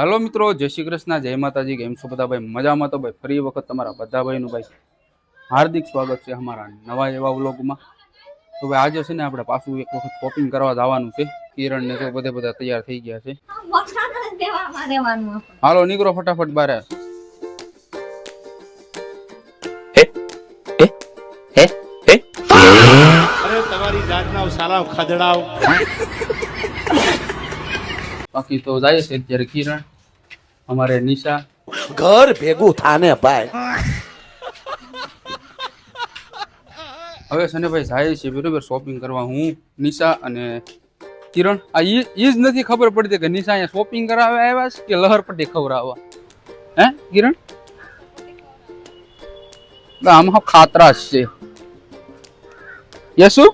Hello मित्रों, जय श्री कृष्ण, जय माताजी। केम छो बधा भाई? मजामां तो भाई फरी वखत तमारा बधा भाईनुं भाई हार्दिक स्वागत है हमारा नवा एवा व्लॉगमां। तो भाई आज छे ने आपणे पाछुं एक वखत शॉपिंग करवा जवानुं छे। किरण ने तो बधे बधा तैयार थई गया छे। हालो निकळो फटाफट बारे। अरे तमारी जातना साला खदड़ाओ। बाकी तो जाए छे अत्यारे किरण, अमारे निशा घर भेगू थाने भाई। हवे छे ने भाई जाए छे बरोबर शॉपिंग करवा। हूँ निशा अने किरण आ ईज नहीं खबर पड़ती कि निशा अहीं शॉपिंग करावे आव्या छे के लहरपट्टी खवराववा। हैं किरण? आम खातरा छे। यसु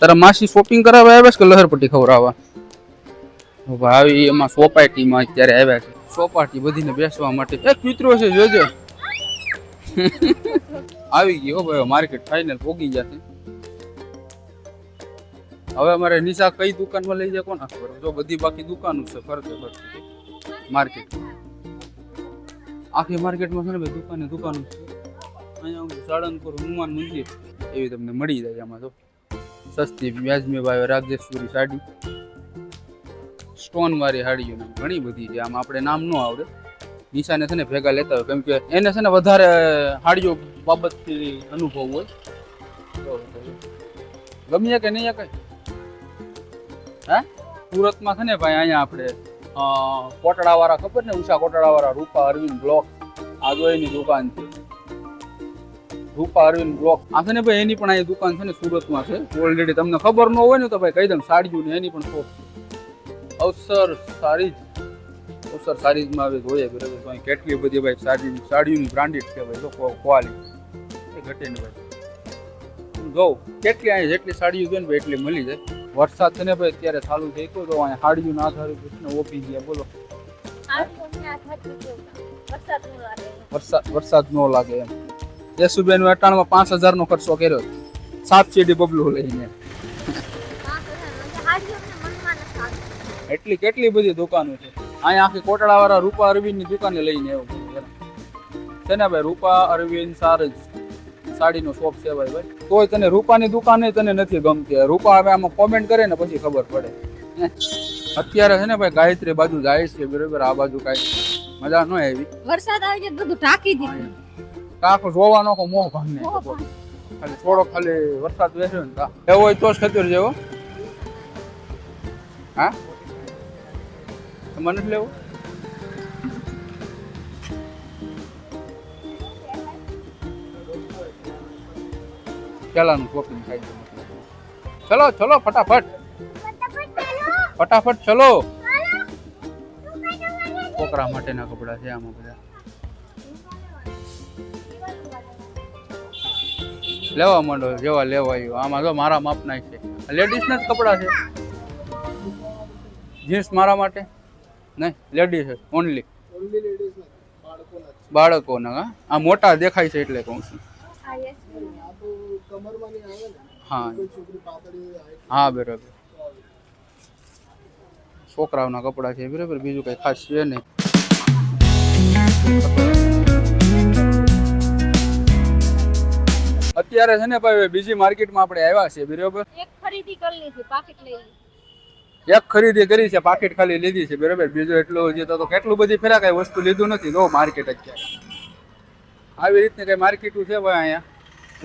तारा मासी शॉपिंग करावे आव्या छे के लहरपट्टी खवराववा? भाई एमां सोपाटीमां अत्यारे आव्या छे। सोपाटी બધીને બેસવા માટે એક કૂતરો છે જોજો। આવી ગયો ભાઈ, માર્કેટ ફાઇનલ પોગી જશે। હવે અમારે નિશા કઈ દુકાનમાં લઈ જાય કોના ખબર? જો બધી બાકી દુકાનો છે ફરતે ફરતે માર્કેટ। આખી માર્કેટમાં છે ને ભાઈ દુકાનો છે। અહીંયા સાળંગપુર હનુમાન મંદિર એવી તમને મળી જાય। આમાં તો સસ્તી વ્યાજબી ભાવે રાજેશ્વરી સાડી, સ્ટોન वाली साड़ीओ घणी बधी है। आम आपणे नाम न आवड़े। निशा ने छे भेगा लेता हो केम के एने छे ने वधारे साड़ीओ बाबतथी अनुभव होय। गम्या के नहीं कई? हैं सूरत में छे ने भाई अहींया आपणे कोटड़ावाळा खबर ने उषा कोटड़ावाळा रूपा अरविंद ब्लॉक आ जो एनी दुकान छे। रूपा अरविंद ब्लॉक आ छे ने भाई एनी पण आ दुकान छे ने सूरत में छे। ऑलरेडी तमने खबर न होय ने तो भाई कही दम साड़ीओ ने एनी पण शॉप छे। अवसर सारीज में आवे जोए बराबर। तो अहीं केटली बधी भाई साड़ीओनी ब्रांडेड कहेवाय। जो क्वॉलिटी घटे ने भाई जो केटली अहीं जेटली साड़ीओ जोईने भाई एटली मळी जाय। वरसाद छे ने भाई अत्यारे चालू थई गयो तो अहीं साड़ीओना आधारे ने ओपी गया। बोलो वरसाद नो लागे एम। येसुबेन अटाणમાં 5000 નો ખર્ચો કર્યો સબસિડી બબલું લઈને। એટલી કેટલી બધી દુકાનો છે અહીંયા। આખી કોટડાવાળા રૂપા અરવિંદની દુકાને લઈને આવ્યો છે ને ભાઈ। રૂપા અરવિંદ સાડીનો શોપ છે ભાઈ। તોય તને રૂપાની દુકાને તને નથી ગમતી। રૂપા હવે આમાં કોમેન્ટ કરે ને પછી ખબર પડે। અત્યારે છે ને ભાઈ ગાયત્રી બાજુ જાય છે બરાબર। આ બાજુ કાંઈ મજા ન આવી। વરસાદ આવી જાય બધું ઢાંકી દીધું। કાકો જોવાનો કો મોહ ભાંગને ખાલી થોડો ખાલી વરસાદ વેર્યો ને એવો હોય તો જ ખતર જેવો। હા મને લેવો ચાલાનું શોપિંગ થાય છે। ચલો ચલો ફટાફટ ફટાફટ ચલો। છોકરા માટેના કપડા છે આમાં બધા। લેવા માંડો જેવા લેવા આવ્યો। આમાં જો મારા માપના છે। લેડીઝના જ કપડા છે। જીન્સ મારા માટે नहीं लेडीज है ओनली बाळकोना। आ मोटा देखाय छे એટલે કહું છું। हाँ हाँ बराबर છોકરાઓના કપડા છે બરાબર। બીજું કઈ ખાસ છે નહીં। અત્યારે છે ને ભાઈ બીજી માર્કેટમાં આપણે આવ્યા છે બરાબર। એક ખરીદી કરી લીધી, પાકીટ લઈ લીધી। એક ખરીદી કરી છે, પાકીટ ખાલી લીધી છે બરાબર। બીજું એટલું હજી તો કેટલું બધી ફેરા કઈ વસ્તુ લીધું નથી। જો માર્કેટ અત્યારે આવી રીતની કઈ માર્કેટું છે ભાઈ અહીંયા।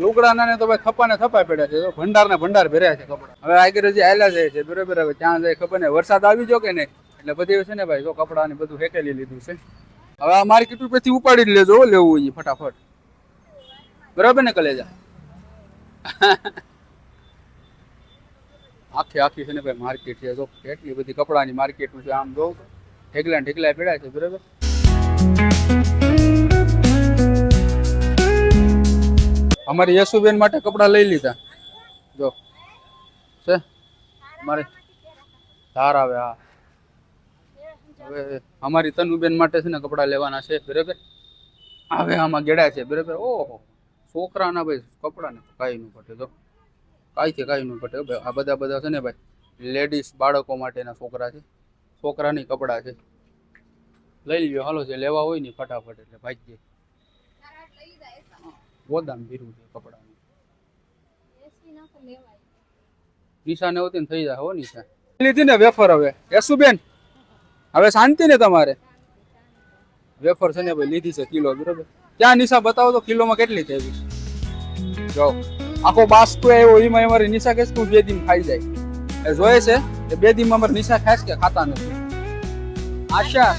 લુગડાના ને તો ભાઈ થપ્પાને થપ્પા પડ્યા છે। ભંડાર ને ભંડાર ભર્યા છે કપડા। હવે આગળ હજી આયલા જાય છે બરાબર। હવે ત્યાં જાય ખબર ને વરસાદ આવી જો કે નહીં એટલે બધી છે ને ભાઈ જો કપડા ને બધું હેકેલી લીધું છે। હવે આ માર્કેટ ઉપરથી ઉપાડી જ લેજો લેવું એ ફટાફટ બરાબર ને કલેજા। આખી આખી છે ને ભાઈ માર્કેટ છે। જો કેટલી બધી કપડાની માર્કેટ છે। આમ જો ઢેકલા ઢેકલા પડ્યા છે બરાબર। અમારી યશુબેન માટે કપડા લઈ લીધા જો છે મારે ધાર આવે। હા હવે અમારી તનુબેન માટે છે ને કપડા લેવાના છે બરાબર। હવે આમાં ગેડા છે બરાબર। ઓહો છોકરાના ભાઈ કપડા ને કાંઈ ન ઘટે। જો કાંઈ ન ઘટે ભાઈ। આ બધા છે ને ભાઈ લેડીઝ બાળકો માટેના છોકરા છે। છોકરાની કપડા છે લઈ લ્યો હાલો જે લેવા હોય ને ફટાફટ એટલે ભાગીએ. ગોદામ ભીરું છે કપડાનું. નિશાને હોતી ને થઈ જાય હો નિશા. લીધી ને વેફર હવે યશુબેન હવે શાંતિ ને તમારે. વેફર છે ને ભાઈ લીધી છે કિલો બરોબર. ક્યાં નિશા બતાવો તો કિલોમાં કેટલી થઈ જો આખો બાસ્કો આવ્યો એમાં અમારી નિશા કે તું 2 દિન ખાઈ જાય એ જોયે છે કે 2 દિનમાં અમારી નિશા ખાય કે ખાતા નથી. આશા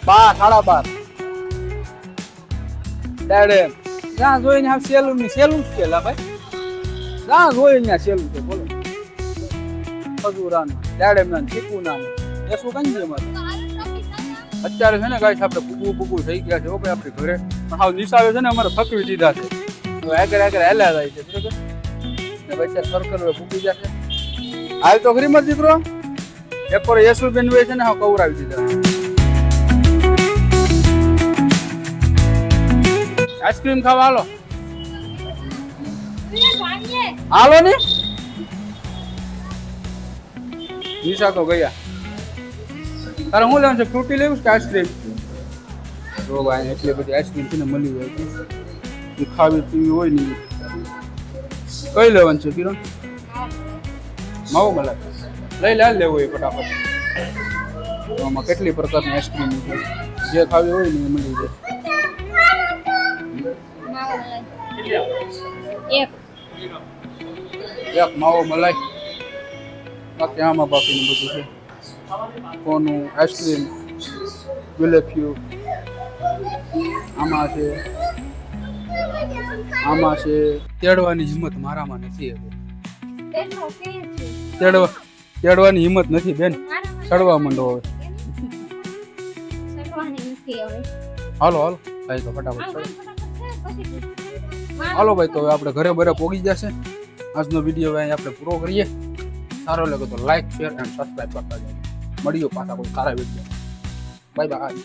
12:30 દાડે જ્યાં જોઈને આ સેલું ની સેલું જ છે લા ભાઈ. જ્યાં જોઈને ત્યાં સેલું છે બોલો. ખજૂરાનું દાડેમના ચીકુના એ શું કઈ છે અમારે અત્યારે છે ને ગાઈસ આપણે પૂગું થઈ ગયા છે ઓ ભાઈ આપણી ઘરે પણ હાવ નિશાવે છે ને અમારે ફકવી દીધા છે હવે આગળ હેલા જાય છે બરોબર ને બચ્ચા સર્કલ પૂગી જશે હાલ તો ખરી મત દીકરો એક પર યશુબેન હોય છે ને હાવ કવરાવી દીધા. આઈસ્ક્રીમ ખાવા હાલો હાલો ને નિશા તો ગયા. તારે શું લેવાનું છે ફ્રૂટી લેવું કે આઈસ્ક્રીમ? જો ભાઈ એટલી બધી આઈસ્ક્રીમ છે ને મળી હોય એ ખાવી પીવી હોય ને કઈ લેવાનું છે કિરણ? માવો મલાઈ લઈ લે લેવું હોય ફટાફટ. આમાં કેટલી પ્રકારની આઈસ્ક્રીમ છે જે ખાવી હોય ને એ મળી જાય. એક માવો મલાઈ બાકી આમાં બાકીનું બધું છે કોનું આઈસ્ક્રીમ ગુલેફ્યુ આમાં છે તેડવાની હિંમત મારામાં નથી હવે. તેડવાની હિંમત નથી બેન ચડવા માંડો હવે. હાલો હાલો ભાઈ તો ફટાફટ ચડો. હાલો ભાઈ તો હવે આપણે ઘરે બરે પોગી જશે. આજનો વિડીયો અહીં આપણે પૂરો કરીએ. સારો લાગે તો લાઈક શેર એન્ડ સબસ્ક્રાઇબ કરતા જાઓ. મળીએ પાછા કોઈ સારા વિડીયો. Bye bye.